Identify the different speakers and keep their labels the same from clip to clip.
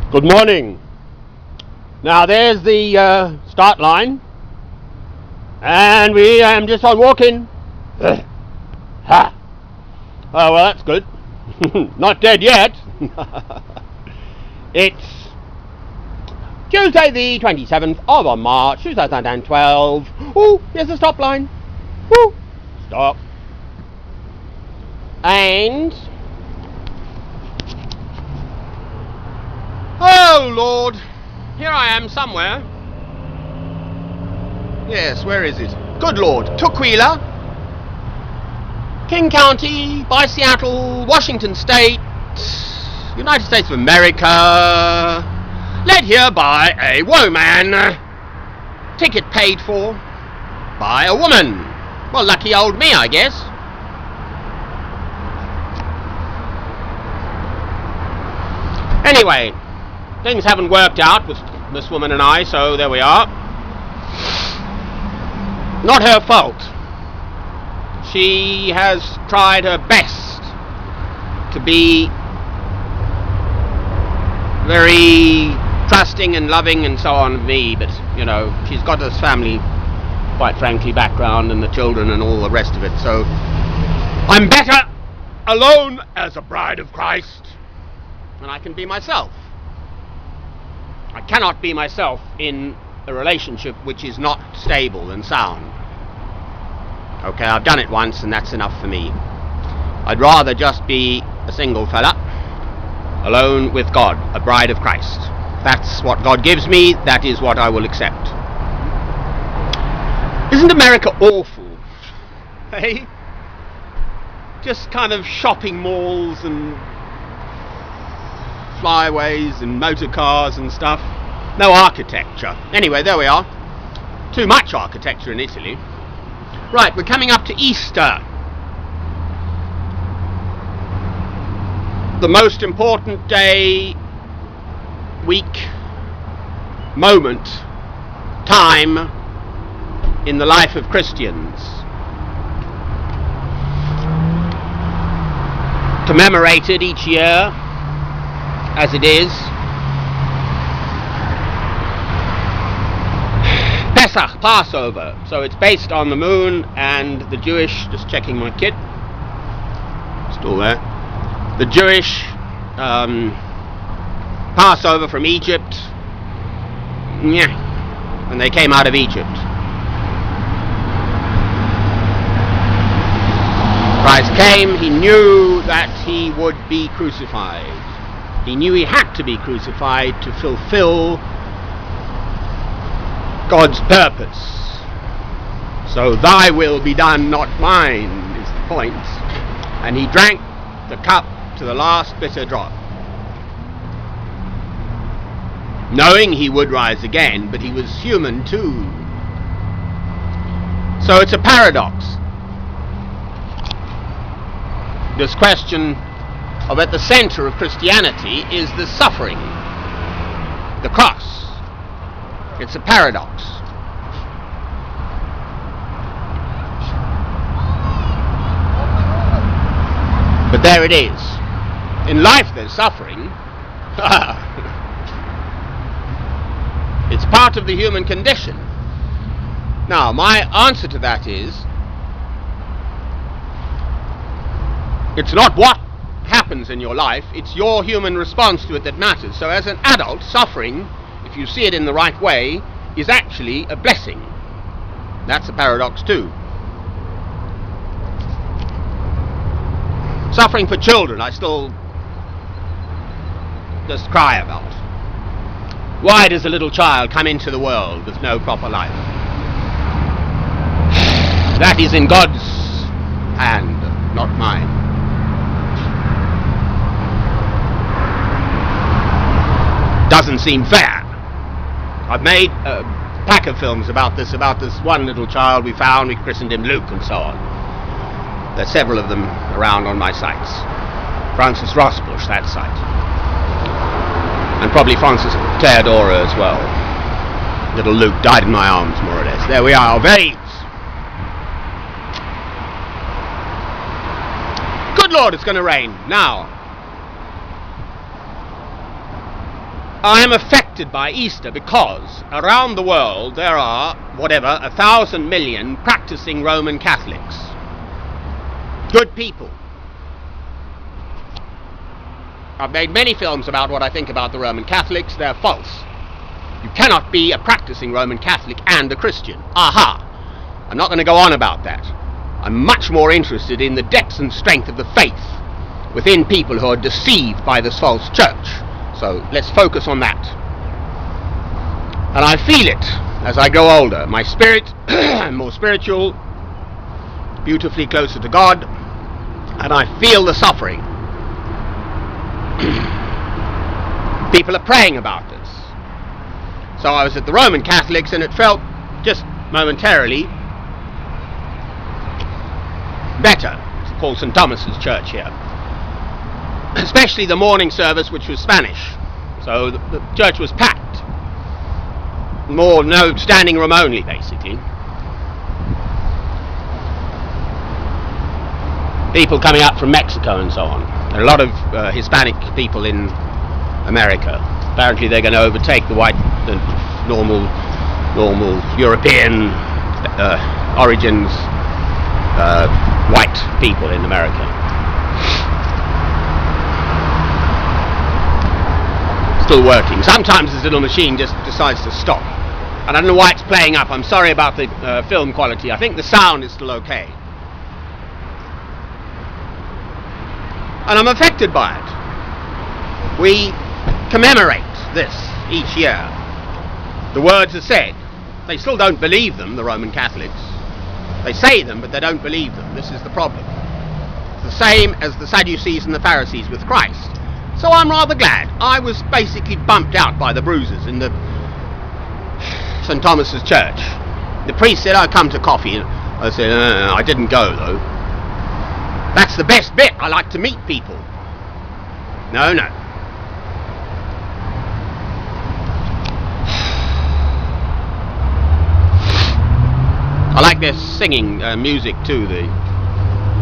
Speaker 1: Good morning. Now there's the start line, and we am just on walking. Ha! Oh well, that's good. Not dead yet. It's Tuesday the 27th of March 2012. Oh, here's the stop line. Woo! Stop. And oh Lord, here I am somewhere. Yes, where is it? Good Lord, Tukwila, King County, by Seattle, Washington State, United States of America. Led here by a woman. Ticket paid for by a woman. Well, lucky old me, I guess. Anyway, things haven't worked out with this woman and I, so there we are. Not her fault. She has tried her best to be very trusting and loving and so on of me, but, you know, she's got this family, quite frankly, background and the children and all the rest of it, so I'm better alone as a bride of Christ, and I can be myself. I cannot be myself in a relationship which is not stable and sound. Okay, I've done it once and that's enough for me. I'd rather just be a single fella, alone with God, a bride of Christ. That's what God gives me, that is what I will accept. Isn't America awful? Hey? Just kind of shopping malls and flyways and motor cars and stuff. No architecture. Anyway, there we are. Too much architecture in Italy. Right, we're coming up to Easter. The most important day, week, moment, time in the life of Christians. Commemorated each year, as it is, Pesach, Passover. So it's based on the moon and the Jewish, just checking my kit, still there, the Jewish Passover from Egypt, when they came out of Egypt. Christ came, he knew that he would be crucified. He knew he had to be crucified to fulfill God's purpose. So thy will be done, not mine, is the point. And he drank the cup to the last bitter drop, knowing he would rise again, but he was human too. So it's a paradox. This question of at the center of Christianity is the suffering, the cross. It's a paradox. But there it is. In life there's suffering. It's part of the human condition. Now, my answer to that is, it's not what happens in your life, it's your human response to it that matters. So as an adult, suffering, if you see it in the right way, is actually a blessing. That's a paradox too. Suffering for children, I still just cry about. Why does a little child come into the world with no proper life? That is in God's hand, not mine. Doesn't seem fair. I've made a pack of films about this one little child we found. We christened him Luke and so on. There's several of them around on my sites. Francis Rossbush, that site. And probably Francis Theodora as well. Little Luke died in my arms, more or less. There we are, babes. Good Lord, it's going to rain. Now, I am affected by Easter because around the world there are, 1,000 million practicing Roman Catholics. Good people. I've made many films about what I think about the Roman Catholics. They're false. You cannot be a practicing Roman Catholic and a Christian. Aha! I'm not going to go on about that. I'm much more interested in the depth and strength of the faith within people who are deceived by this false church. So let's focus on that. And I feel it as I grow older. My spirit, I'm more spiritual, beautifully closer to God, and I feel the suffering. People are praying about this. So I was at the Roman Catholics and it felt just momentarily better. It's called St. Thomas's Church here. Especially the morning service, which was Spanish. So the church was packed. No standing room only, basically. People coming up from Mexico and so on. There are a lot of Hispanic people in America. Apparently they're going to overtake the normal European origins white people in America. Still working. Sometimes this little machine just decides to stop. And I don't know why it's playing up. I'm sorry about the film quality. I think the sound is still okay. And I'm affected by it. We commemorate this each year. The words are said. They still don't believe them, the Roman Catholics. They say them, but they don't believe them. This is the problem. It's the same as the Sadducees and the Pharisees with Christ. So I'm rather glad. I was basically bumped out by the bruises in the St. Thomas's Church. The priest said, "I'll come to coffee." I said, I didn't go, though. That's the best bit. I like to meet people. No. I like their singing music too, the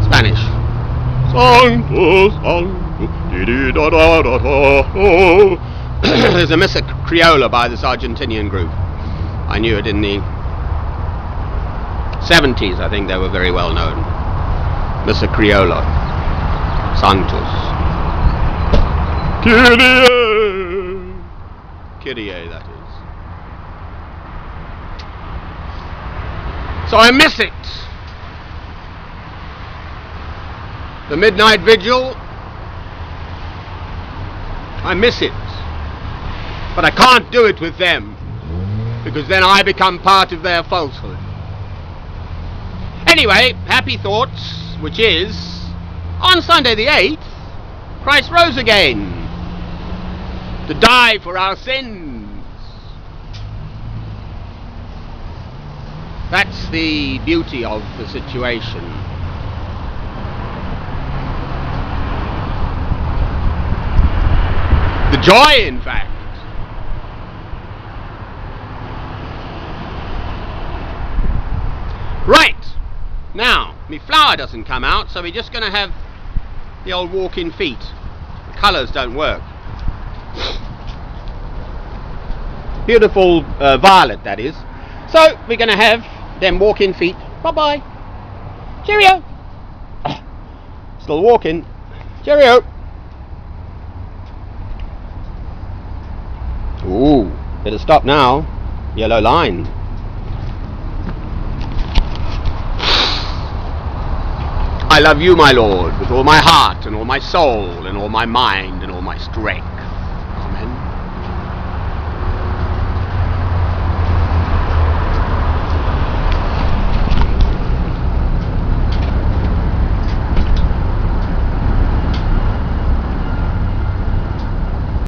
Speaker 1: Spanish. There's a Missa Criolla by this Argentinian group. I knew it in the 70s. I think they were very well known. Missa Criolla. Santos. Kyrie, that is. So I miss it. The midnight vigil, I miss it. But I can't do it with them, because then I become part of their falsehood. Anyway, happy thoughts, which is, on Sunday the 8th, Christ rose again to die for our sins. That's the beauty of the situation. The joy, in fact. Right, now, my flower doesn't come out, so we're just going to have the old walk-in feet. The colours don't work. Beautiful violet, that is. So, we're going to have them walk-in feet. Bye-bye. Cheerio. Still walking. Cheerio. Ooh, better stop now. Yellow line. I love you, my Lord, with all my heart and all my soul and all my mind and all my strength.